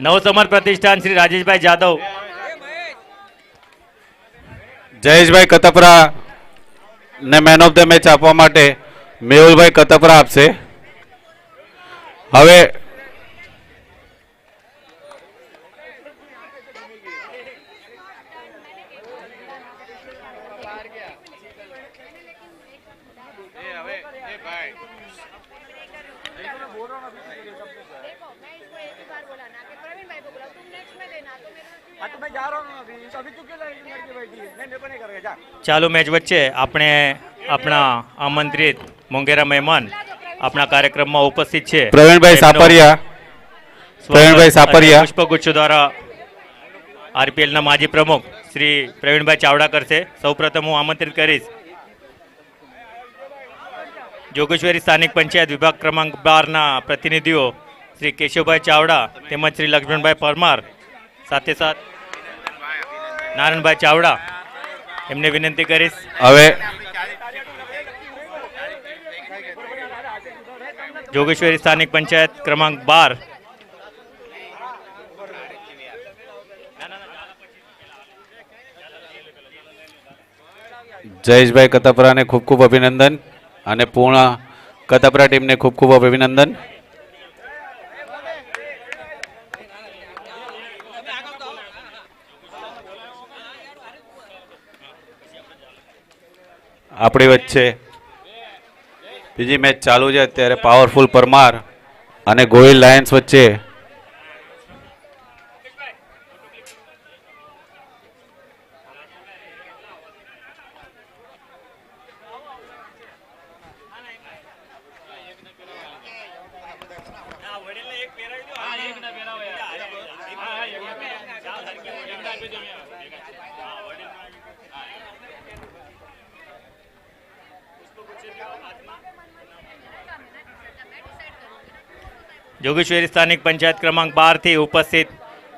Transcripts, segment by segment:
નવસમર પ્રતિષ્ઠાન શ્રી રાજેશભાઈ જાદવ, જયેશભાઈ કતપરા ને main of the match આપવા માટે મેહુલભાઈ કતપરા આપશે. હવે ચાલુ મેચ વચ્ચે આપણે આપણા આમંત્રિત મોંઘેરા મહેમાન આપણા કાર્યક્રમમાં ઉપસ્થિત છે પ્રવીણભાઈ સાપરિયા, પ્રવીણભાઈ સાપરિયા પુષ્પગુચ્છ દ્વારા આરપીએલના માજી પ્રમુખ શ્રી પ્રવીણભાઈ ચાવડા કરશે. સૌપ્રથમ હું આમંત્રિત કરીશ જોગેશ્વરી સ્થાનિક પંચાયત વિભાગ ક્રમાંક 12ના પ્રતિનિધિઓ શ્રી કેશવભાઈ ચાવડા તેમજ શ્રી લક્ષ્મણભાઈ પરમાર, સાથે સાથ નારાયણભાઈ ચાવડા, એમને વિનંતી કરીશ. હવે જોગેશ્વરી સ્થાનિક પંચાયત ક્રમાંક 12 જયેશભાઈ કતપરાને ખૂબ ખૂબ અભિનંદન અને પૂર્ણ કતપરા ટીમને ખૂબ ખૂબ અભિનંદન. આપણી વચ્ચે બીજી મેચ ચાલુ છે અત્યારે પાવરફુલ પરમાર અને ગોહિલ લાયન્સ વચ્ચે. જોગેશ્વરી સ્થાનિક પંચાયત ક્રમાંક 12 થી ઉપસ્થિત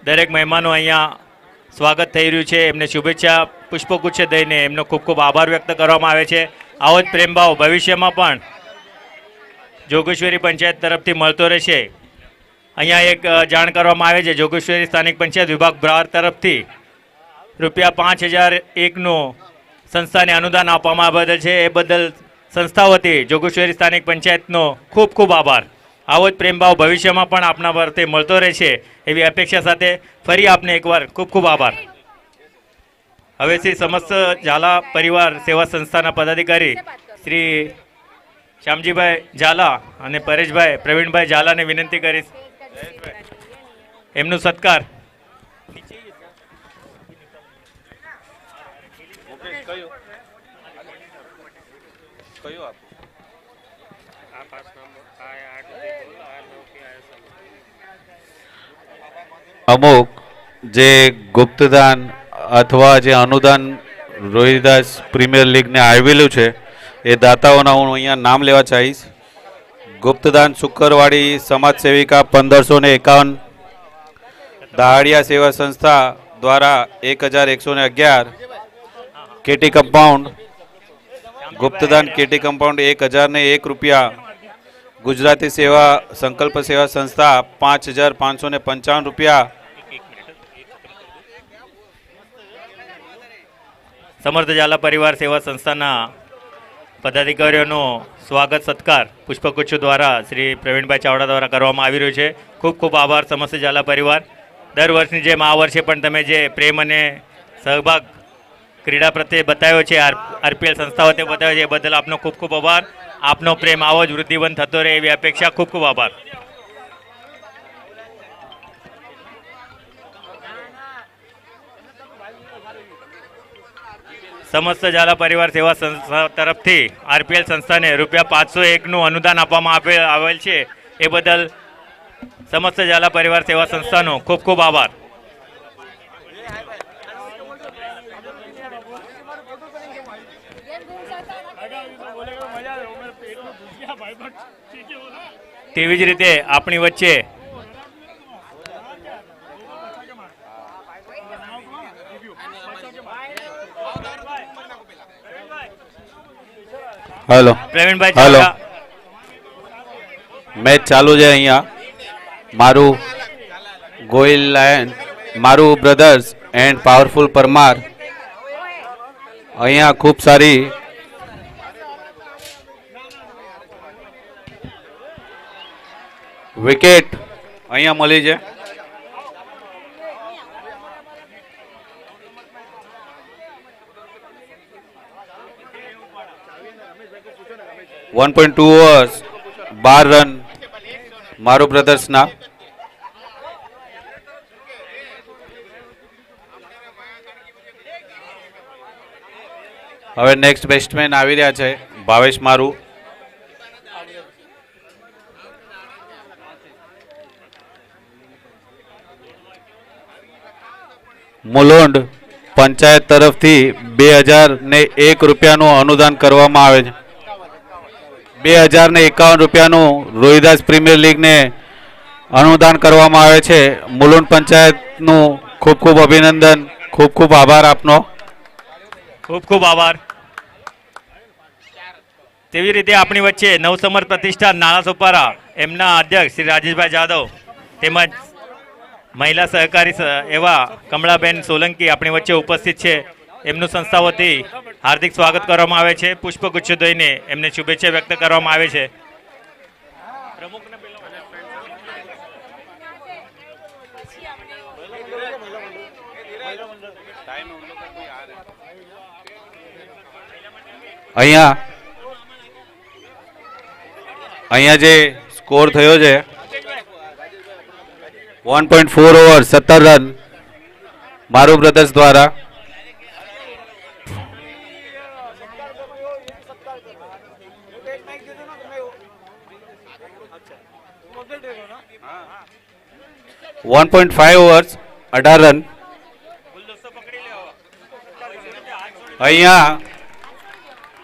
દરેક મહેમાનો અહીંયા સ્વાગત થઈ રહ્યું છે. એમને શુભેચ્છા પુષ્પગુચ્છ દઈને એમનો ખૂબ ખૂબ આભાર વ્યક્ત કરવામાં આવે છે. આવો જ પ્રેમભાવ ભવિષ્યમાં પણ જોગેશ્વરી પંચાયત તરફથી મળતો રહેશે. અહીંયા એક જાણ કરવામાં આવે છે જોગેશ્વરી સ્થાનિક પંચાયત વિભાગ 12 તરફથી ₹5001નું સંસ્થાને અનુદાન આપવામાં આવેલ છે. એ બદલ સંસ્થા વતી જોગેશ્વરી સ્થાનિક પંચાયતનો ખૂબ ખૂબ આભાર. આવો જ પ્રેમભાવ ભવિષ્યમાં પણ આપના વર્તે મળતો રહેશે એવી અપેક્ષા સાથે ફરી આપને એકવાર ખૂબ ખૂબ આભાર. હવે શ્રી સમસ્ત ઝાલા પરિવાર સેવા સંસ્થાના પદાધિકારી શ્રી શ્યામજીભાઈ ઝાલા અને પરેશભાઈ પ્રવીણભાઈ ઝાલાને વિનંતી કરીશ એમનું સત્કાર. અમુક જે ગુપ્તદાન અથવા જે અનુદાન રોહિદાસ પ્રીમિયર લીગને આવેલું છે એ દાતાઓના હું અહીંયા નામ લેવા ચાહીશ. ગુપ્તદાન શુક્રવાડી સમાજ સેવિકા 1551, દહાડિયા સેવા સંસ્થા દ્વારા 1111, કેટી કમ્પાઉન્ડ ગુપ્તદાન કેટી કમ્પાઉન્ડ 1001 ગુજરાતી સેવા સંકલ્પ સેવા સંસ્થા 5555 સમર્થ ઝાલા પરિવાર સેવા સંસ્થાના પદાધિકારીઓનો સ્વાગત સત્કાર પુષ્પગુચ્છ દ્વારા શ્રી પ્રવીણભાઈ ચાવડા દ્વારા કરવામાં આવી રહ્યું છે. ખૂબ ખૂબ આભાર સમસ્ત ઝાલા પરિવાર. દર વર્ષની જેમ આ વર્ષે પણ તમે જે પ્રેમ અને સહભાગ ક્રીડા પ્રત્યે બતાવ્યો છે, આરપીએલ સંસ્થાઓ તે બતાવ્યો છે, એ બદલ આપનો ખૂબ ખૂબ આભાર. આપનો પ્રેમ આવો જ વૃદ્ધિવંત થતો રહે એવી અપેક્ષા. ખૂબ ખૂબ આભાર. સમસ્ત ઝાલા પરિવાર સેવા સંસ્થા તરફથી આરપીએલ સંસ્થાને ₹501નું અનુદાન આપવામાં આવેલ છે. એ બદલ સમસ્ત ઝાલા પરિવાર સેવા સંસ્થાનો ખૂબ ખૂબ આભાર. તેવી જ રીતે આપણી વચ્ચે hello Pravinbhai hello Chavda, match ચાલુ છે અહીંયા. મારું ગોહિલ લાયન મારું બ્રધર્સ એન્ડ પાવરફુલ પરમાર અહીંયા ખૂબ સારી વિકેટ અહીંયા મળી છે. .2 ઓવર્સ 12 રન મારું બ્રધર્સના. હવે નેક્સ્ટ બેસ્ટમેન આવી રહ્યા છે ભાવેશ મારું. મુલુંડ પંચાયત તરફથી 2001 રૂપિયાનું અનુદાન કરવામાં આવે છે. 2051 રૂપિયાનું રોહિદાસ પ્રીમિયર લીગને અનુદાન કરવામાં આવે છે. મુલુંડ પંચાયતનું ખૂબ ખૂબ અભિનંદન, ખૂબ ખૂબ આભાર આપનો. ખૂબ ખૂબ આભાર. તેવી રીતે આપણી વચ્ચે નવસમર પ્રતિષ્ઠાન નાણા સોપારા એમના અધ્યક્ષ શ્રી રાજેશભાઈ જાદવ તેમજ મહિલા સહકારી એવા કમળાબેન સોલંકી આપણી વચ્ચે ઉપસ્થિત છે. એમનું સંસ્થા વતી હાર્દિક સ્વાગત કરવામાં આવે છે. પુષ્પગુચ્છ દઈને એમને શુભેચ્છા વ્યક્ત કરવામાં આવે છે. અહીંયા જે સ્કોર થયો છે 1.4 ઓવર 17 રન મારું બ્રધર્સ દ્વારા. .5 ઓવર્સ 18 રન. અહીંયા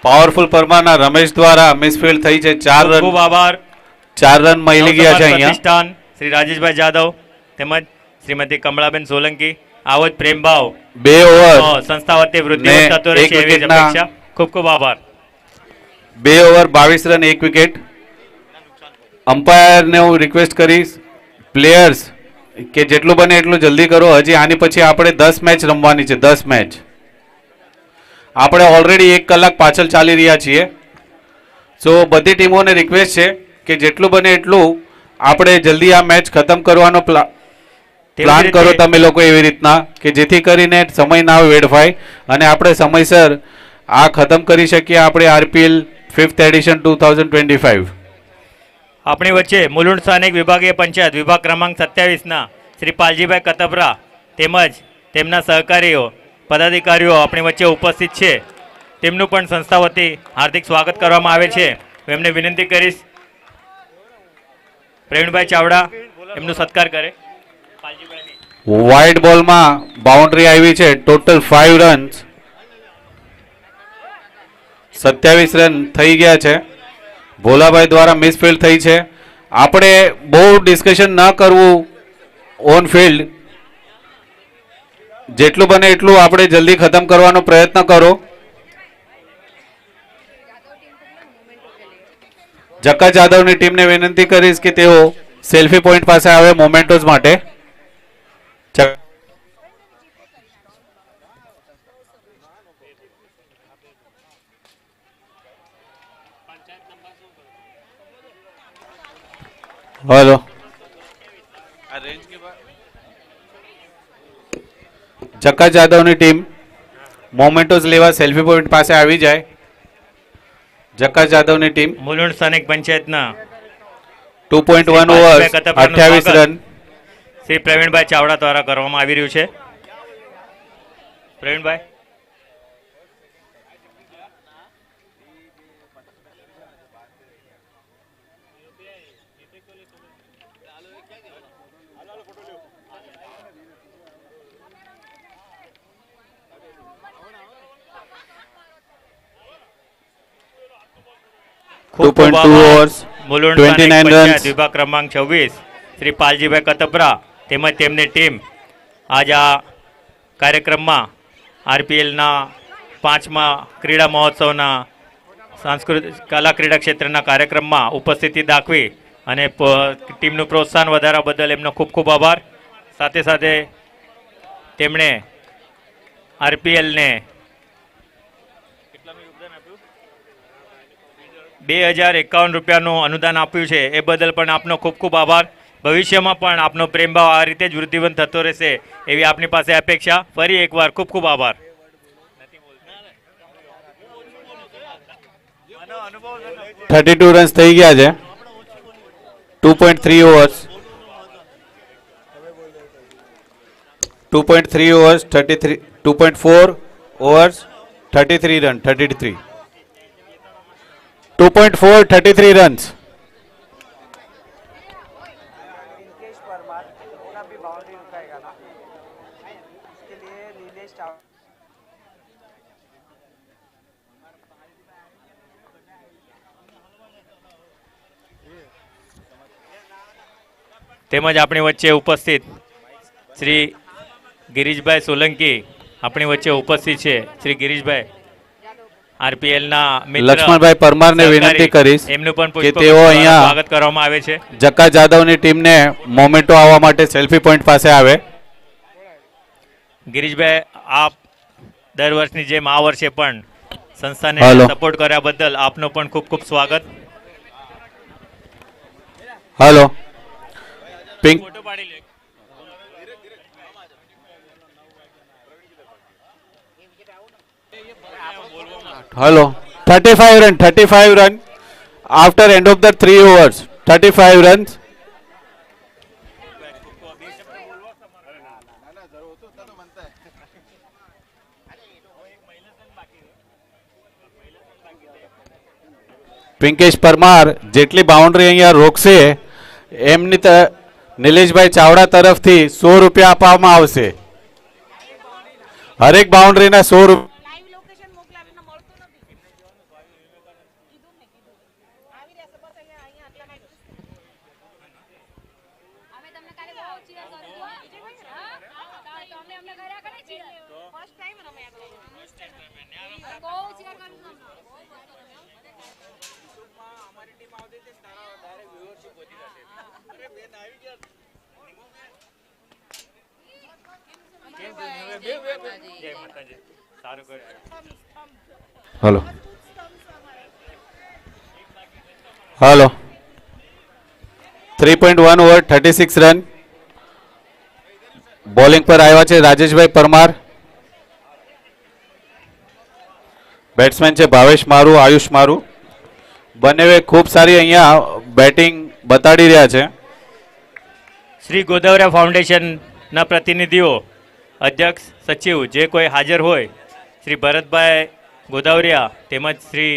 પાવરફુલ પરમારના રમેશ દ્વારા મિસફિલ્ડ થઈ છે. 4 રન. ખૂબ આભાર. 4 રન મળી ગયા છે અહીંયા. પ્રતિષ્ઠાન શ્રી રાજેશભાઈ જાદવ તેમજ શ્રીમતી કમળાબેન સોલંકી આવો જ પ્રેમભાવ 2 ઓવર સંસ્થા વતી વૃદ્ધિ થતો રહે છે એવી જ અપેક્ષા. ખૂબ ખૂબ આભાર. 2 ઓવર 22 રન 1 વિકેટ. અમ્પાયરને હું રિક્વેસ્ટ કરીશ પ્લેયર્સ કે જેટલું બને એટલું જલ્દી કરો. હજી આની પછી આપણે 10 મેચ રમવાની છે. 10 મેચ આપણે ઓલરેડી 1 કલાક પાછળ ચાલી રહ્યા છીએ. સો બધી ટીમોને રિક્વેસ્ટ છે કે જેટલું બને એટલું આપણે જલ્દી આ મેચ ખતમ કરવાનો પ્લાન કરો તમે લોકો એવી રીતના કે જેથી કરીને સમય ના વેડફાય અને આપણે સમયસર આ ખતમ કરી શકીએ આપણે આરપીએલ 5th એડિશન 2025. આપણી વચ્ચે મુલુંડ સ્થાનિક વિભાગીય પંચાયત વિભાગ ક્રમાંક 27ના શ્રી પાલજીભાઈ કતબરા તેમજ તેમના સહકારીઓ પદાધિકારીઓ આપણી વચ્ચે ઉપસ્થિત છે. તેમનું પણ સંસ્થા વતી હાર્દિક સ્વાગત કરવામાં આવે છે. એમને વિનંતી કરીશ પ્રવીણભાઈ ચાવડા એમનો સત્કાર કરે. વાઇડ બોલમાં બાઉન્ડ્રી આવી છે. ટોટલ 5 રન્સ 27 રન થઈ ગયા છે. ભોલાભાઈ દ્વારા મિસફિલ્ડ થઈ છે. આપણે બહુ ડિસ્કશન ન કરવું ઓન ફિલ્ડ. જેટલું બને એટલું આપણે જલ્દી ખતમ કરવાનો પ્રયત્ન કરો. જક્કા જાદવની ટીમને વિનંતી કરીશ કે તેઓ સેલ્ફી પોઈન્ટ પાસે આવે મોમેન્ટોસ માટે. हेलो जक्का जादवनी टीम मोमेंटोस लेवा सेल्फी पॉइंट पासे આવી જાય. જક્કા જાદવની ટીમ મુલુંડ સ્થાનિક પંચાયતના 2.1 ઓવર 28 રન શ્રી પ્રવીણભાઈ ચાવડા દ્વારા કરવામાં આવી રહ્યું છે. પ્રવીણભાઈ ખૂબ ખૂબ આભાર. મુલુંડ સ્થાનિક પંચાયત વિભાગ ક્રમાંક 26 શ્રી પાલજીભાઈ કતપરા તેમજ તેમની ટીમ આજ આ કાર્યક્રમમાં આરપીએલના 5મા ક્રીડા મહોત્સવના સાંસ્કૃતિક કલા ક્રીડા ક્ષેત્રના કાર્યક્રમમાં ઉપસ્થિતિ દાખવી અને ટીમનું પ્રોત્સાહન વધારવા બદલ એમનો ખૂબ ખૂબ આભાર. સાથે સાથે તેમણે આરપીએલને 2051 રૂપિયાનું અનુદાન આપ્યું છે એ બદલ પણ આપનો ખૂબ ખૂબ આભાર. ભવિષ્યમાં પણ આપનો પ્રેમભાવ આ રીતે જ વૃદ્ધિવંત થતો રહેશે એવી આપની પાસે અપેક્ષા. ફરી એકવાર ખૂબ ખૂબ આભાર. 32 રન્સ થઈ ગયા છે. 2.3 overs 2.3 overs 33 2.4 overs 33 run 33 2.4 33 runs. Rinkesh Parmar उनका भी बाउंड्री रुकाएगा ना, इसके लिए नीलेश चावला તેમજ આપણી વચ્ચે ઉપસ્થિત શ્રી ગિરીશભાઈ સોલંકી આપણી વચ્ચે ઉપસ્થિત છે. શ્રી ગિરીશભાઈ આરપીએલના મિત્ર લક્ષ્મણભાઈ પરમારને વિનંતી કરીશ એમનું પણ કે પુષ્પગુચ્છ તેઓ દ્વારા અહીંયા સ્વાગત કરવામાં આવે છે. જક્કા જાદવની ટીમને મોમેન્ટો આવવા માટે સેલ્ફી પોઈન્ટ પાસે આવે. ગિરીશભાઈ આપ દર વર્ષની જેમ આ વર્ષે પણ સંસ્થાને હાલો. સપોર્ટ કર્યા બદલ આપનો પણ ખૂબ ખૂબ સ્વાગત. Hello pink hello 35 run after end of the 3 overs 35 runs. Pinkesh Parmar જેટલી બાઉન્ડ્રી અહીંયા રોકશે એમની નિલેશભાઈ ચાવડા તરફથી 100 રૂપિયા આપવામાં આવશે. હરેક બાઉન્ડ્રીના 100 રૂપિયા. લાઈવ લોકેશન મોકલાવીને મળતું નથી. કીધું ને કીધું આવી રહેશે બસ અહીંયા અહીંયા આટલા નાખ. અમે તમને કાલે બહુ ચીર કરી હા તો અમને કર્યા કરે છે ફર્સ્ટ ટાઈમ રમ્યા બહુ ચીર કરી અમારી ટીમ આવતી હતી તારા ડાયરેક્ટ વ્યુઅરશિપ વધી જશે. અરે બેન આવી ગયા. સારું કર્યું. Hello hello 3.1 over 36 run. Bowling પર આવ્યા છે રાજેશભાઈ પરમાર. બેટ્સમેન છે ભાવેશ મારું, આયુષ મારું. બંને ખૂબ સારી અહીંયા બેટિંગ બતાડી રહ્યા છે. શ્રી ગોદાવરા ફાઉન્ડેશનના પ્રતિનિધિઓ, અધ્યક્ષ, સચિવ જે કોઈ હાજર હોય, શ્રી ભરતભાઈ ગોદાવરિયા તેમજ શ્રી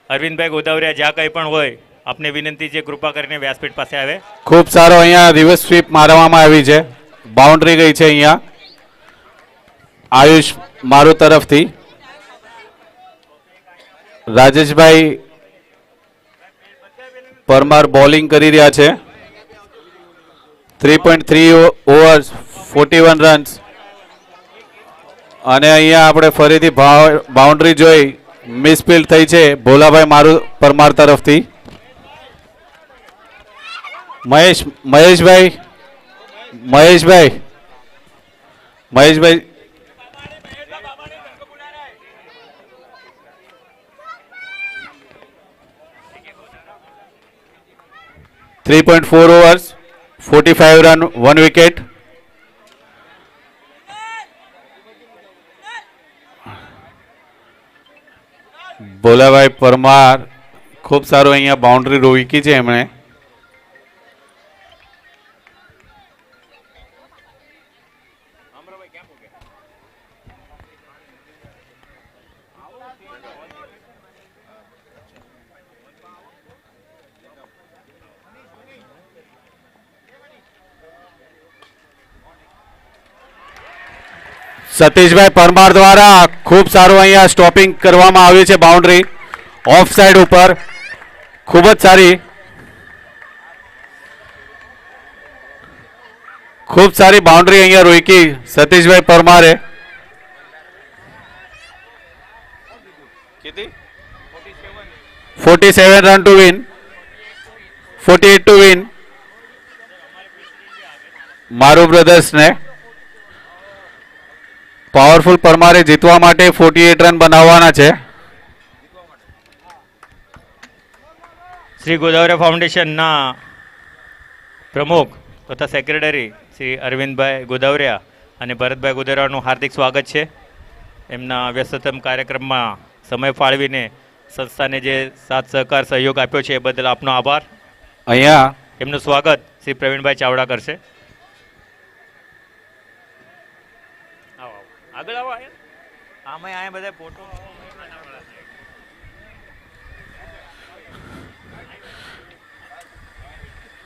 અરવિંદભાઈ ગોદાવરિયા જ્યાં કંઈ પણ હોય, આપને વિનંતી છે કૃપા કરીને વ્યાસપીઠ પાસે આવે. ખૂબ સારો અહીંયા રિવર્સ સ્વીપ મારવામાં આવી છે. બાઉન્ડ્રી ગઈ છે અહીંયા આયુષ મારું તરફથી. રાજેશભાઈ પરમાર બોલિંગ કરી રહ્યા છે. 3.3 ઓવર્સ 41 રન્સ. અને અહીંયા આપણે ફરીથી બાઉન્ડ્રી જોઈ મિસફિલ્ડ થઈ છે ભોલાભાઈ મારું પરમાર તરફથી. મહેશભાઈ 3.4 overs 45 run 1 wicket. Bholabhai Parmar ખૂબ સારું અહીંયા બાઉન્ડ્રી રોકી છે એમણે. સતીશભાઈ પરમાર દ્વારા ખૂબ સારું અહીંયા સ્ટોપિંગ કરવામાં આવ્યું છે બાઉન્ડ્રી ઓફ સાઈડ ઉપર. ખૂબ જ સારી, ખૂબ સારી બાઉન્ડ્રી અહીંયા રોકી સતીશભાઈ પરમારે. 47 run to win, 48 to win. મારું બ્રધર્સને પાવરફુલ પરમારે જીતવા માટે 48 રન બનાવવાના છે. શ્રી ગોદાવરી ફાઉન્ડેશનના પ્રમુખ તથા સેક્રેટરી શ્રી અરવિંદભાઈ ગોદાવરિયા અને ભરતભાઈ ગોદાવરિયાનું હાર્દિક સ્વાગત છે. એમના વ્યસ્તતમ કાર્યક્રમમાં સમય ફાળવીને સંસ્થાને જે સાથ સહકાર સહયોગ આપ્યો છે એ બદલ આપનો આભાર. અહીંયા એમનું સ્વાગત શ્રી પ્રવીણભાઈ ચાવડા કરશે. આગળ આવો આમાં અહીંયા બધા ફોટો.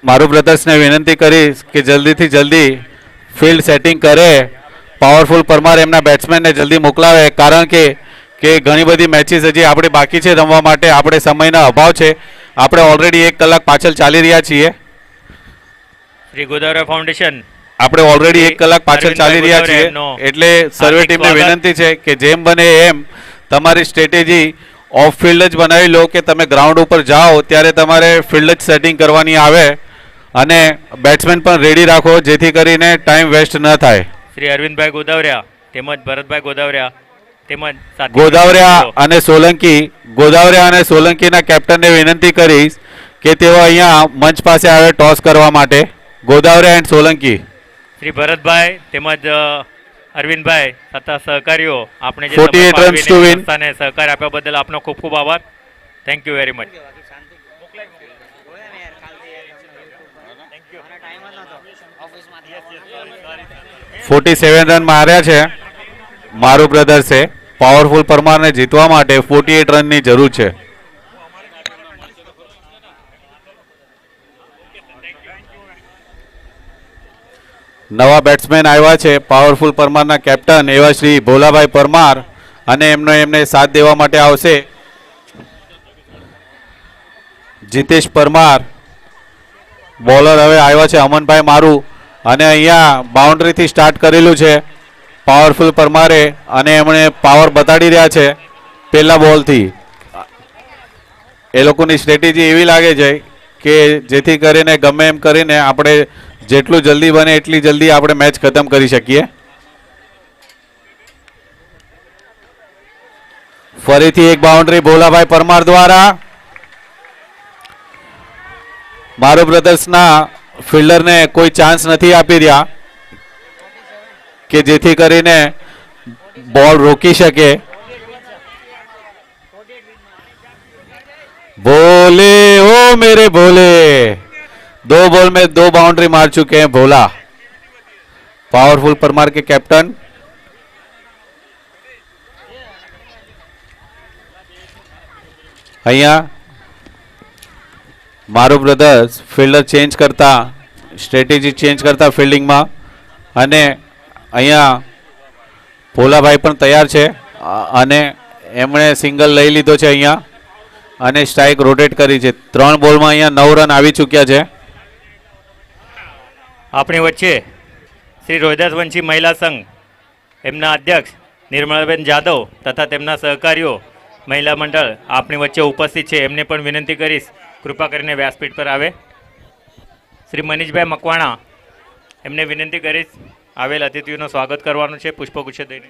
મારું બ્રધર્સને વિનંતી કરીશ કે જલ્દીથી જલ્દી ફિલ્ડ સેટિંગ કરે. પાવરફુલ પરમાર એમના બેટ્સમેનને જલ્દી મોકલાવે, કારણ કે ઘણી બધી મેચીસ હજી આપણે બાકી છે રમવા માટે. આપણે સમયના અભાવ છે. આપણે ઓલરેડી 1 કલાક પાછળ ચાલી રહ્યા છીએ. શ્રી ગોદાવરી ફાઉન્ડેશન આપણે ઓલરેડી 1 કલાક પાછળ ચાલી રહ્યા છીએ. એટલે સર્વે ટીમને વિનંતી છે કે જેમ બને એમ તમારી સ્ટ્રેટેજી ઓફ ફિલ્ડ જ બનાવી લો, કે તમે ગ્રાઉન્ડ ઉપર જાઓ ત્યારે તમારે ફિલ્ડ જ સેટિંગ કરવાની આવે અને બેટ્સમેન પણ રેડી રાખો, જેથી કરીને ટાઈમ વેસ્ટ ન થાય. શ્રી અરવિંદભાઈ ગોદાવરિયા તેમજ ભરતભાઈ ગોદાવરિયા તેમજ ગોદાવરિયા અને સોલંકીના કેપ્ટનને વિનંતી કરીશ કે તેઓ અહીંયા મંચ પાસે આવે ટોસ કરવા માટે. ગોદાવરિયા એન્ડ સોલંકી. શ્રી ભરતભાઈ તેમજ અરવિંદભાઈ તથા સહકારીઓ આપણે જે 48 runs to win. સંસ્થાને સહકાર આપ્યા બદલ આપનો ખૂબ ખૂબ આભાર. Thank you very much. 47 run માર્યા છે મારું બ્રધર્સે. પાવરફુલ પરમારને જીતવા માટે 48 રનની જરૂર છે. નવા બેટ્સમેન આવ્યા છે પાવરફુલ પરમારના કેપ્ટન એવા શ્રી ભોલાભાઈ પરમાર, અને એમને સાથ દેવા માટે આવશે જીતેશ પરમાર. બોલર હવે આવ્યા છે અમનભાઈ મારું, અને અહીંયા બાઉન્ડ્રીથી સ્ટાર્ટ કરેલું છે પાવરફુલ પરમારે, અને એમણે પાવર બતાડી રહ્યા છે પહેલા બોલથી. એ લોકોની સ્ટ્રેટેજી એવી લાગે છે કે જેથી કરીને ગમે એમ કરીને આપણે જેટલું જલ્દી બને એટલી જલ્દી આપણે મેચ ખતમ કરી શકીએ. ફરીથી એક બાઉન્ડ્રી ભોલાભાઈ પરમાર દ્વારા. મારો બ્રધર્સના ફિલ્ડરને કોઈ ચાન્સ નથી આપી રહ્યા કે જેથી કરીને બોલ રોકી શકે. भोले ओ मेरे भोले, 2 बॉल में 2 बाउंड्री मार चुके हैं भोला. पावरफुल परमार के कैप्टन. અહીંયા મારો બ્રધર્સ ફિલ્ડર ચેન્જ કરતા, સ્ટ્રેટેજી ચેન્જ કરતા ફિલ્ડિંગમાં, અને અહીંયા ભોલાભાઈ પણ તૈયાર છે અને એમણે સિંગલ લઈ લીધો છે અહીંયા, અને સ્ટ્રાઇક રોટેટ કરી છે. 3 બોલમાં અહીંયા 9 રન આવી ચૂક્યા છે. આપણી વચ્ચે શ્રી રોહિદાસ વંશી મહિલા સંઘ એમના અધ્યક્ષ નિર્મળાબેન જાદવ તથા તેમના સહકારીઓ મહિલા મંડળ આપણી વચ્ચે ઉપસ્થિત છે. એમને પણ વિનંતી કરીશ કૃપા કરીને વ્યાસપીઠ પર આવે. શ્રી મનીષભાઈ મકવાણા એમને વિનંતી કરીશ આવેલ અતિથિઓનું સ્વાગત કરવાનું છે પુષ્પગુચ્છ દઈને.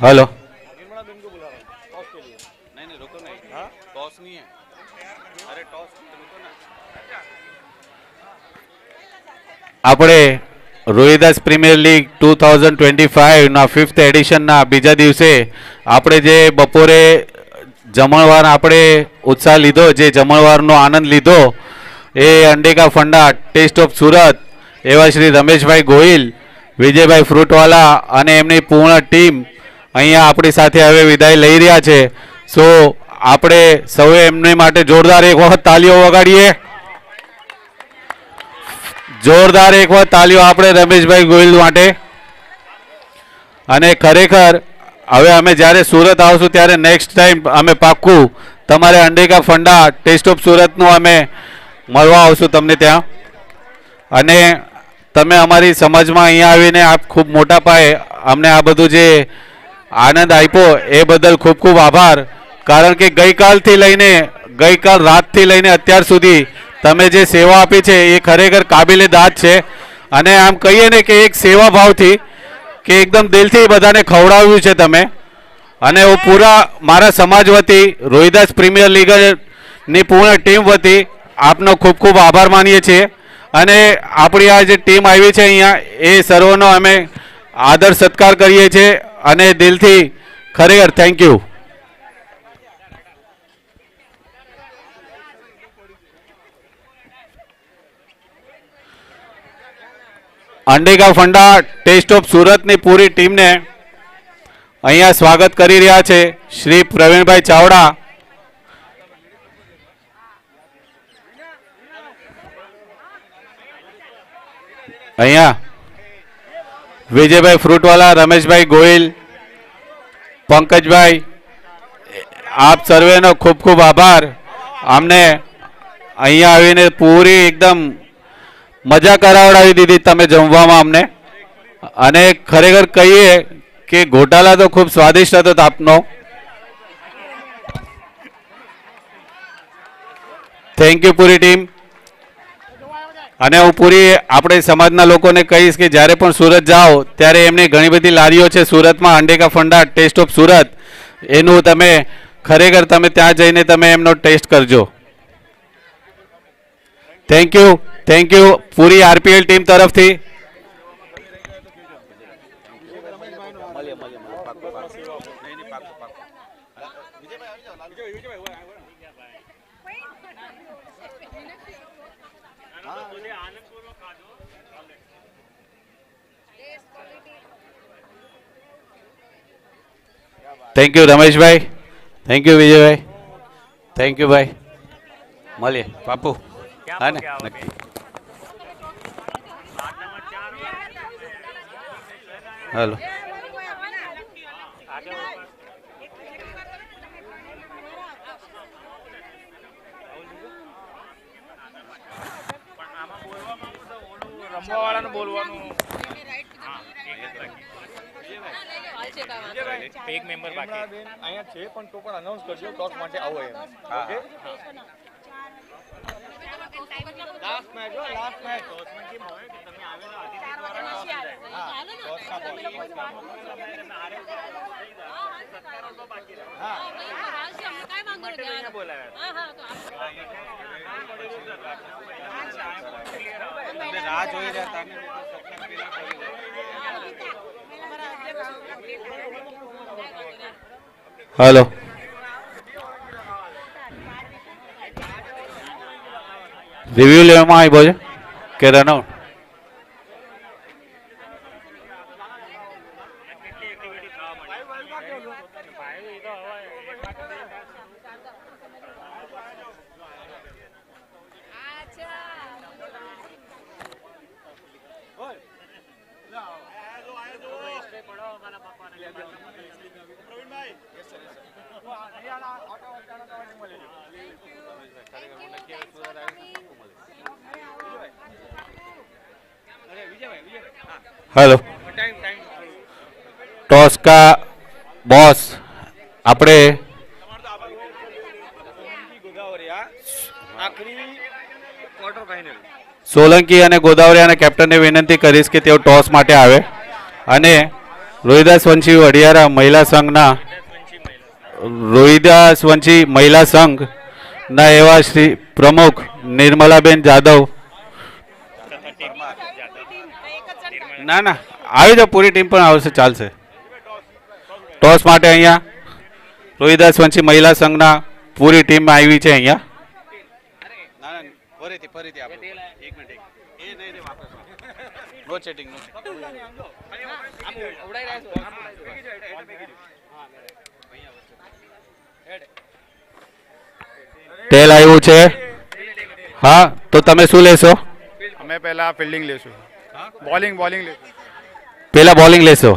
हेलो આપણે રોહિદાસ પ્રીમિયર લીગ 2025 ના 5th એડિશનના બીજા દિવસે આપણે જે બપોરે જમણવાર આપણે ઉત્સાહ લીધો, જે જમણવારનો આનંદ લીધો, એ અંડેકા ફંડા ટેસ્ટ ઓફ સુરત એવા શ્રી રમેશભાઈ ગોહિલ, વિજયભાઈ ફ્રૂટવાલા અને એમની પૂર્ણ ટીમ અહીંયા આપણી સાથે હવે વિદાય લઈ રહ્યા છે. સો આપણે સૌએ એમની માટે જોરદાર એક વખત તાલીઓ વગાડીએ. જોરદાર એક વખત તાલીઓ આપણે રમેશભાઈ ગોહિલ માટે. અને ખરેખર હવે અમે જ્યારે સુરત આવશું ત્યારે નેક્સ્ટ ટાઈમ અમે પાક્કું તમારે અંડેકા ફંડા ટેસ્ટ ઓફ સુરતનું અમે મળવા આવશું તમને ત્યાં. અને તમે અમારી સમાજમાં અહીંયા આવીને આપ ખૂબ મોટા પાયે અમને આ બધું જે આનંદ આપ્યો એ બદલ ખૂબ ખૂબ આભાર. કારણ કે ગઈકાલ રાતથી લઈને અત્યાર સુધી તમે જે સેવા આપી છે એ ખરેખર કાબિલે દાદ છે. અને આમ કહીએ ને કે એક સેવા ભાવથી કે એકદમ દિલથી બધાને ખવડાવ્યું છે તમે. અને હું પૂરા મારા સમાજ વતી રોહિદાસ પ્રીમિયર લીગની પૂર્ણ ટીમ વતી આપનો ખૂબ ખૂબ આભાર માનીએ છીએ. અને આપણી આ જે ટીમ આવી છે અહીંયા એ સર્વનો અમે આદર સત્કાર કરીએ છીએ અને દિલથી ખરેખર થેન્ક યુ. અંડેગા ફંડા ટેસ્ટ ઓફ સુરતની પૂરી ટીમને અહીંયા સ્વાગત કરી રહ્યા છે શ્રી પ્રવીણભાઈ ચાવડા. અહીંયા વિજયભાઈ ફ્રૂટવાલા, રમેશભાઈ ગોહિલ, પંકજભાઈ, આપ સર્વેનો ખૂબ ખૂબ આભાર. અમને અહીંયા આવીને પૂરી એકદમ મજા કરાવડાવી દીધી તમે જમવામાં અમને. અને ખરેખર કહીએ કે ગોટાલા તો ખૂબ સ્વાદિષ્ટ હતો આપનો. Thank you puri team. અને હું પૂરી આપણે સમાજના લોકોને કહીશ કે જ્યારે પણ સુરત જાઓ ત્યારે એમની ઘણી બધી લારીઓ છે સુરતમાં, અંડેકા ફંડા ટેસ્ટ ઓફ સુરત, એનું તમે ખરેખર તમે ત્યાં જઈને તમે એમનો ટેસ્ટ કરજો. થેન્ક યુ પૂરી આરપીએલ ટીમ તરફથી. Thank you Rameshbhai, thank you Vijaybhai, thank you ભાઈ. મળીએ બાપુ. હા ને નક્કી. હાલો. રમવાવાળાનું બોલવાનું એક મેમ્બર બાકી અહીંયા છે પણ તો પણ અનાઉન્સ કરજો ટોસ માટે આવો એમ. ઓકે લાસ્ટ મેચ ટોસમાં કેમ હોય કે તમે આવેલા અતિથિ દ્વારા ટોસ થાય. હા ટોસના બોલ બાકી રહે. હા બોલાવે રાહ જોઈ રહ્યા હતા. હાલો. રિવ્યુ લેવામાં આવ્યો છે કે રનઆઉટ? हेलो टॉस का बॉस આપણે સોલંકી અને ગોદાવરિયાના કેપ્ટનને વિનંતી કરીશ કે તેઓ ટોસ માટે આવે. અને રોહિદાસ વંશી વડિયારા મહિલા સંઘના રોહિદાસ વંશી મહિલા સંઘના એવા શ્રી પ્રમુખ નિર્મલાબેન જાદવ. ના ના આવી જાઓ, પૂરી ટીમ પણ આવશે, ચાલશે. ટોસ માટે અહીંયા રોહિદાસ વંશી મહિલા સંઘના પૂરી ટીમ આવી છે અહીંયા. તેલ આવ્યું છે. હા તો તમે શું લેશો? અમે પહેલા ફિલ્ડિંગ લેશું. બોલિંગ લેશું. પહેલા બોલિંગ લેશો.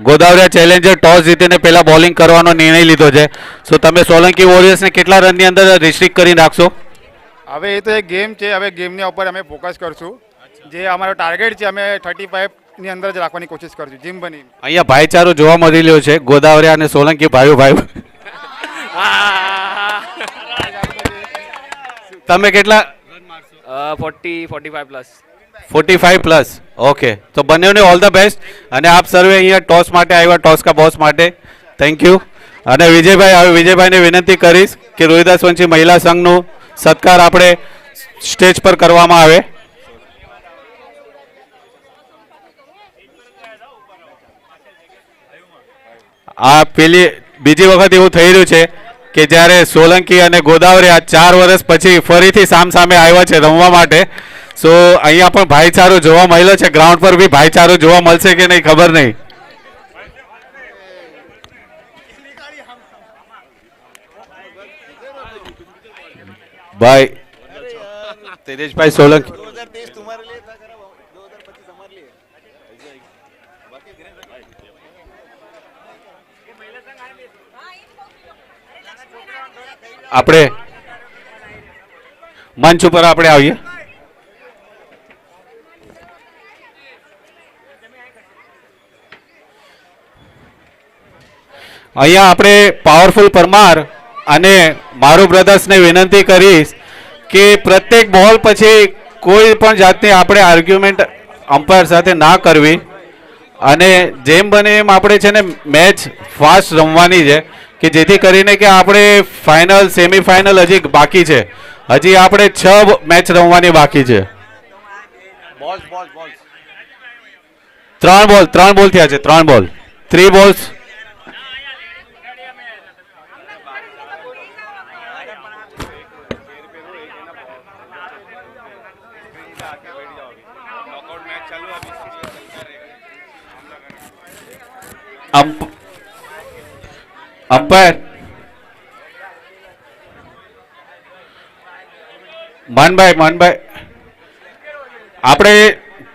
ગોદાવરિયા ચેલેન્જર ટોસ જીતીને પહેલા બોલિંગ કરવાનો નિર્ણય લીધો છે. સો તમે સોલંકી વોરિયર્સને કેટલા રનની અંદર રિસ્ટ્રિક્ટ કરીને રાખશો? હવે એ તો એક ગેમ છે, હવે ગેમની ઉપર અમે ફોકસ કરશું. જે અમારો ટાર્ગેટ છે અમે 35ની અંદર જ રાખવાની કોશિશ કરશું જીમ બની. અહીંયા ભાઈચારો જોવા મળી રહ્યો છે, ગોદાવરી અને સોલંકી ભાઈઓ ભાઈ. તમે કેટલા? 45 પ્લસ. 45 પ્લસ. ઓકે, તો બંનેને ઓલ ધ બેસ્ટ. અને આપ સર્વે અહીંયા ટોસ માટે આવ્યા, ટોસ કા બોસ માટે થેન્ક યુ. અને વિજયભાઈ, હવે વિજયભાઈને વિનંતી કરીશ કે રોહિદાસ વંશી મહિલા સંઘનું સત્કાર આપણે સ્ટેજ પર કરવામાં આવે. આ પેલી બીજી વખત એવું થઈ રહ્યું છે કે જ્યારે સોલંકી અને ગોદાવરી આ 4 વર્ષ પછી ફરીથી સામસામે આવ્યા છે રમવા માટે. સો અહીંયા પણ ભાઈચારો જોવા મળ્યો છે. ગ્રાઉન્ડ પર બી ભાઈચારો જોવા મળશે કે નહીં ખબર નહીં. ભાઈ તેજસભાઈ સોલંકી, 2023 तुम्हारे लिए था करा, 2025 हमारे लिए. આપણે મંચ ઉપર આપણે આવીએ. અહીંયા આપણે પાવરફુલ પરમાર અને મારું બ્રધર્સને વિનંતી કરીશ કે પ્રત્યેક બોલ પછી કોઈ પણ જાતની આપણે આર્ગ્યુમેન્ટ અમ્પાયર સાથે ના કરવી અને જેમ બને એમ આપણે છે ને મેચ ફાસ્ટ રમવાની છે કે જેથી કરીને કે આપણે ફાઇનલ સેમીફાઇનલ હજી બાકી છે. હજી આપણે 6 મેચ રમવાની બાકી છે. बॉल्स बॉल्स बॉल्स 3 બોલ થયા છે. 3 બોલ 3 બોલ્સ. અમ્પાયર માનભાઈ આપણે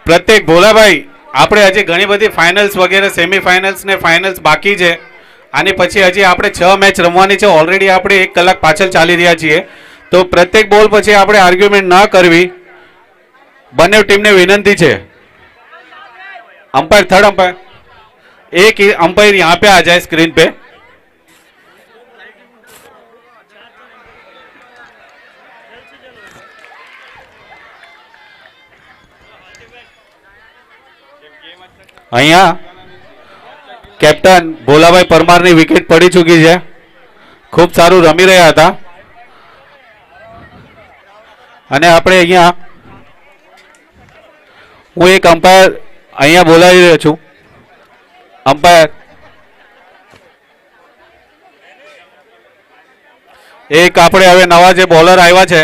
પ્રત્યેક ભોલાભાઈ આપણે હજી ઘણી બધી ફાઇનલ્સ વગેરે સેમીફાઇનલ્સ ને ફાઇનલ્સ બાકી છે. આની પછી હજી આપણે 6 મેચ રમવાની છે. ઓલરેડી આપણે 1 કલાક પાછળ ચાલી રહ્યા છીએ. તો પ્રત્યેક બોલ પછી આપણે આર્ગ્યુમેન્ટ ના કરવી. બંને ટીમને વિનંતી છે. अंपायर थर्ड अंपायर, एक अंपायर यहाँ पे आ जाए स्क्रीन पे. અહીંયા કેપ્ટન ભોલાભાઈ પરમારની વિકેટ પડી ચૂકી છે. ખૂબ સારું રમી રહ્યા હતા અને આપણે અહીંયા હું એક અમ્પાયર અહીંયા બોલાવી રહ્યો છું. અમ્પાયર એક આપણે હવે નવા જે બોલર આવ્યા છે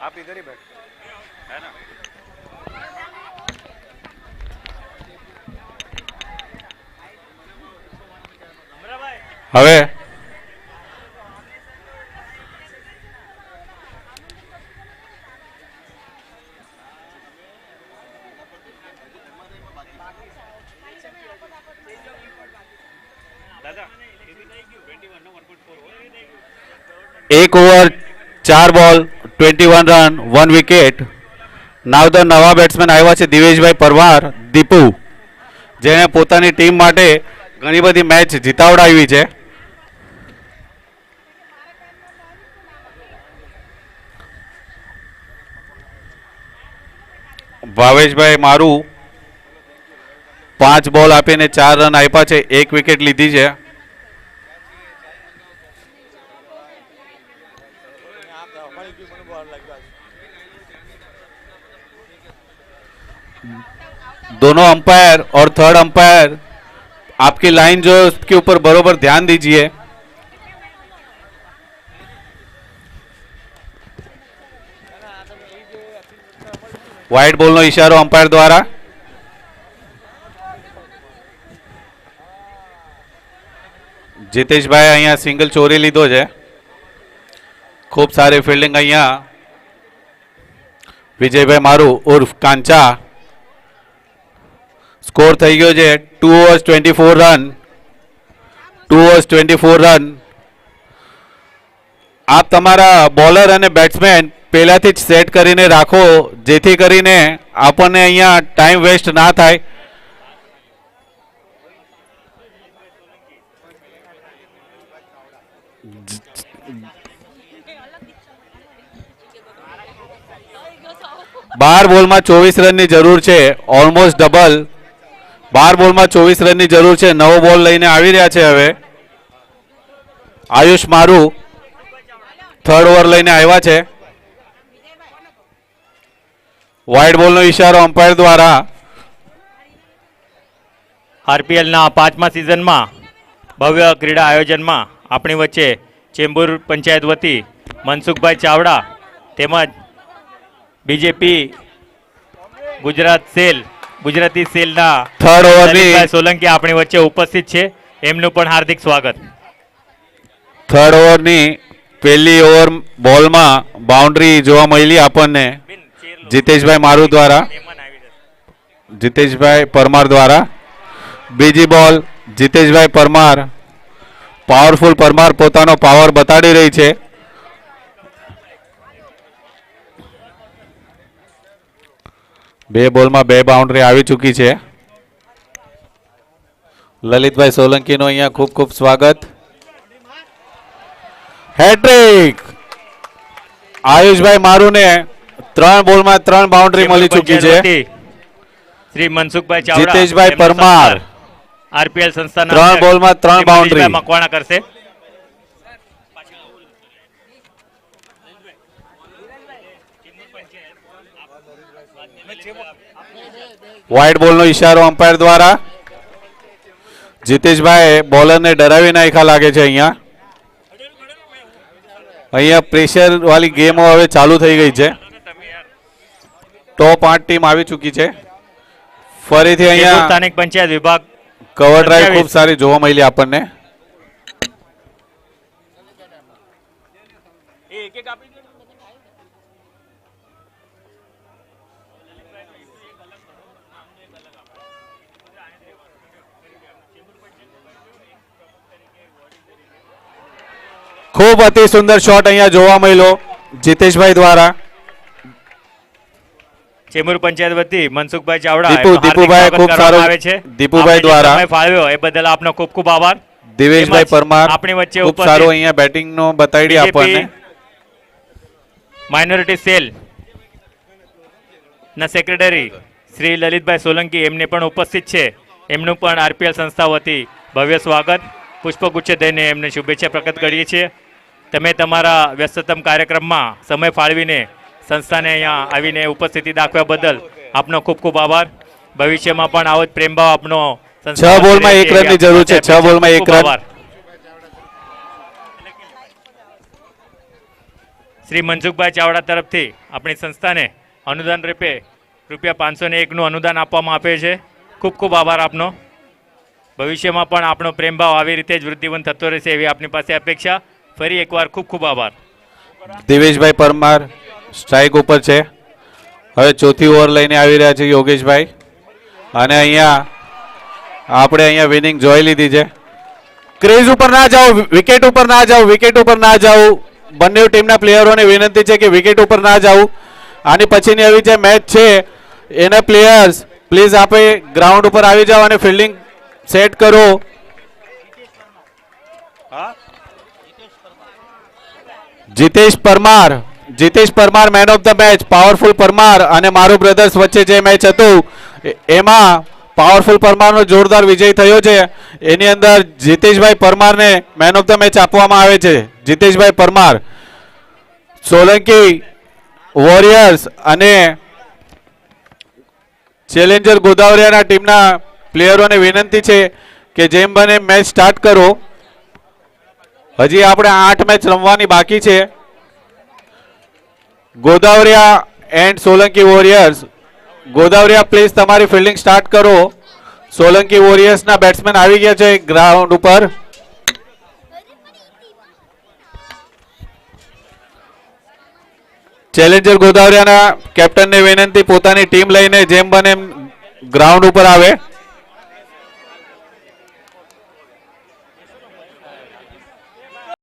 आप इधर ही बैठ है ना. હવે एक over 4 ball 21 run 1 wicket. Now the नवा બેટ્સમેન આવ્યા છે દિવેશભાઈ પરમાર દીપુ, જેણે પોતાની ટીમ માટે ઘણી બધી મેચ જીતાવડાવી છે. ભાવેશભાઈ મારું 5 બોલ આપીને 4 રન આપ્યા છે, 1 વિકેટ લીધી છે. दोनों अंपायर और थर्ड अंपायर आपकी लाइन जो है उसके ऊपर बरोबर ध्यान दीजिए. वाइड बॉल नो इशारो अंपायर द्वारा. जितेश भाई अहिया सिंगल चोरी लीधो है. खूब सारी फील्डिंग अहिया विजय भाई मारू उर्फ कांचा. સ્કોર થઈ ગયો છે 2 overs 24 રન. 2 overs 24 run. આપ તમારા બોલર અને બેટ્સમેન પહેલાથી જ સેટ કરીને રાખો, જેથી કરીને આપણને અહીંયા ટાઈમ વેસ્ટ ના થાય. બાર બોલમાં 24 રનની જરૂર છે, ઓલમોસ્ટ ડબલ. 12 બોલમાં 24 રનની જરૂર છે. નવો બોલ લઈને આવી રહ્યા છે હવે આયુષ મારુ. થર્ડ ઓવર લઈને આવ્યા છે. વાઇડ બોલનો ઇશારો અમ્પાયર દ્વારા. આરપીએલના 5મા સિઝનમાં ભવ્ય ક્રીડા આયોજનમાં આપણી વચ્ચે ચેમ્બુર પંચાયત વતી મનસુખભાઈ ચાવડા તેમજ બીજેપી ગુજરાતી સેલના થર્ડ ઓવરની લલિતભાઈ સોલંકી આપણી વચ્ચે ઉપસ્થિત છે. એમનું પણ હાર્દિક સ્વાગત. થર્ડ ઓવરની પહેલી ઓવર બોલમાં બાઉન્ડ્રી જોવા મળી આપણને જીતેશભાઈ મારુ દ્વારા, જીતેશભાઈ પરમાર દ્વારા. બીજી બોલ જીતેશભાઈ પરમાર. પાવરફુલ પરમાર પોતાનો પાવર બતાડી રહી છે. બે બોલમાં 2 બાઉન્ડ્રી આવી ચૂકી છે. લલિતભાઈ સોલંકીનો અહીંયા ખૂબ ખૂબ સ્વાગત. હેટ્રિક આયુષભાઈ મારુને 3 બોલમાં 3 બાઉન્ડ્રી મળી ચૂકી છે. શ્રી મનસુખભાઈ ચાવડા, જીતેશભાઈ પરમાર આરપીએલ સંસ્થાના 3 બોલમાં 3 બાઉન્ડ્રી. મકવાણા કરશે. વાઇડ બોલનો ઇશારો અમ્પાયર દ્વારા. જીતેશભાઈ બોલરને ડરાવી નાખ્યા લાગે છે. અહીંયા પ્રેશર વાળી ગેમો હવે ચાલુ થઈ ગઈ છે. ટોપ 8 ટીમ આવી ચૂકી છે. ફરીથી અહીંયા સ્થાનિક પંચાયત વિભાગ કવર ડ્રાઈવ ખૂબ સારી જોવા મળી આપણને. ખૂબ અતિ સુંદર શોટ અહીંયા જોવા મળ્યો જીતેશભાઈ દ્વારા. ચેમ્બુર પંચાયત વતી મનસુખભાઈ ચાવડા દીપુભાઈ ખૂબ સારો આવે છે. દીપુભાઈ આપણે જે દ્વારા. સમય ફાળવ્યો એ બદલ આપનો ખૂબ ખૂબ આભાર. દિવેશભાઈ તેમજ પરમાર આપણી વચ્ચે ખૂબ ઉપસ્થિત સારું અહીંયા બેટિંગ નો બતાડી આપણને. માઇનોરિટી સેલ ના સેક્રેટરી શ્રી લલિતભાઈ સોલંકી એમને પણ ઉપસ્થિત છે. એમનું પણ આરપીએલ સંસ્થા વતી ભવ્ય સ્વાગત. પુષ્પગુચ્છ દઈને એમને શુભેચ્છા પ્રકટ કરીએ છીએ. તમે તમારા વ્યસ્તતમ કાર્યક્રમમાં સમય ફાળવીને સંસ્થાને અહીંયા આવીને ઉપસ્થિતિ દાખવ્યા બદલ આપનો ખૂબ ખૂબ આભાર. ભવિષ્યમાં પણ આવો જ પ્રેમભાવ આપનો 6 બોલમાં 1 રનની જરૂર છે. 6 બોલમાં 1 રન. શ્રી મનસુખભાઈ ચાવડા તરફથી આપણી સંસ્થાને અનુદાન રૂપે ₹501નું અનુદાન આપવામાં આવે છે. ખૂબ ખૂબ આભાર આપનો. ભવિષ્યમાં પણ આપણો પ્રેમભાવ આવી રીતે જ વૃદ્ધિવંત થતો રહેશે એવી આપની પાસે અપેક્ષા. ફરી એકવાર ખૂબ ખૂબ આભાર. દિવેશભાઈ પરમાર સ્ટ્રાઇક ઉપર છે. હવે ચોથી ઓવર લઈને આવી રહ્યા છે યોગેશભાઈ. અને અહીંયા આપણે અહીંયા વિનિંગ જોઈ લીધી છે. ક્રેઝ ઉપર ના જાઓ, વિકેટ ઉપર ના જાઓ, વિકેટ ઉપર ના જાઓ. બંને ટીમના પ્લેયરોને વિનંતી છે કે વિકેટ ઉપર ના જાઓ. આની પછીની આવી જે મેચ છે એના પ્લેયર્સ પ્લીઝ આપે ગ્રાઉન્ડ ઉપર આવી જાઓ અને ફિલ્ડિંગ સેટ કરો. Jitesh Parmar main of the match. Powerful Parmar અને મારો બ્રધર્સ વચ્ચે જે મેચ હતું એમાં પાવરફુલ પરમારનો જોરદાર વિજય થયો છે. એની અંદર જીતેશભાઈ પરમારને મેન ઓફ ધ મેચ આપવામાં આવે છે. જીતેશભાઈ પરમાર. સોલંકી વોરિયર્સ અને ચેલેન્જર ગોદાવરિયાના ટીમના પ્લેયરોને વિનંતી છે કે જેમ બને મેચ સ્ટાર્ટ કરો. હજી આપણે 8 મેચ રમવાની બાકી છે. ગોદાવરિયા એન્ડ સોલંકી વોરિયર્સ. ગોદાવરિયા પ્લીઝ તમારી ફિલ્ડિંગ સ્ટાર્ટ કરો. સોલંકી વોરિયર્સના બેટ્સમેન આવી ગયા છે ગ્રાઉન્ડ ઉપર. ચેલેન્જર ગોદાવરિયાના કેપ્ટનને વિનંતી પોતાની ટીમ લઈને જેમ બને એમ ગ્રાઉન્ડ ઉપર આવે.